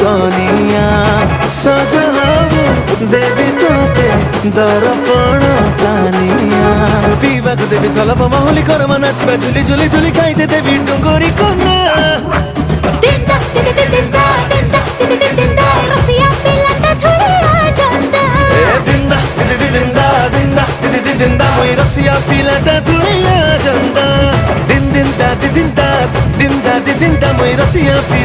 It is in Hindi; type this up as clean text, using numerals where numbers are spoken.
कनिया सजहाबो देवी तोते दर्पण कानिया पीवा को देवी सलभ माहुली करमा नाचबा झुली झुली झुली खाइते देवी डुंगरी कन्या दिंदा दिंदा दिंदा दिंदा दिंदा दिंदा रसिया पिलाटा थुरिया जंदा दिंदा दिंदा दिंदा दिंदा दिंदा दिंदा मोई रसिया पिलाटा थुरिया जंदा दिन दिन दा दिन दा दिन दा दिन दा मोई रसिया पिला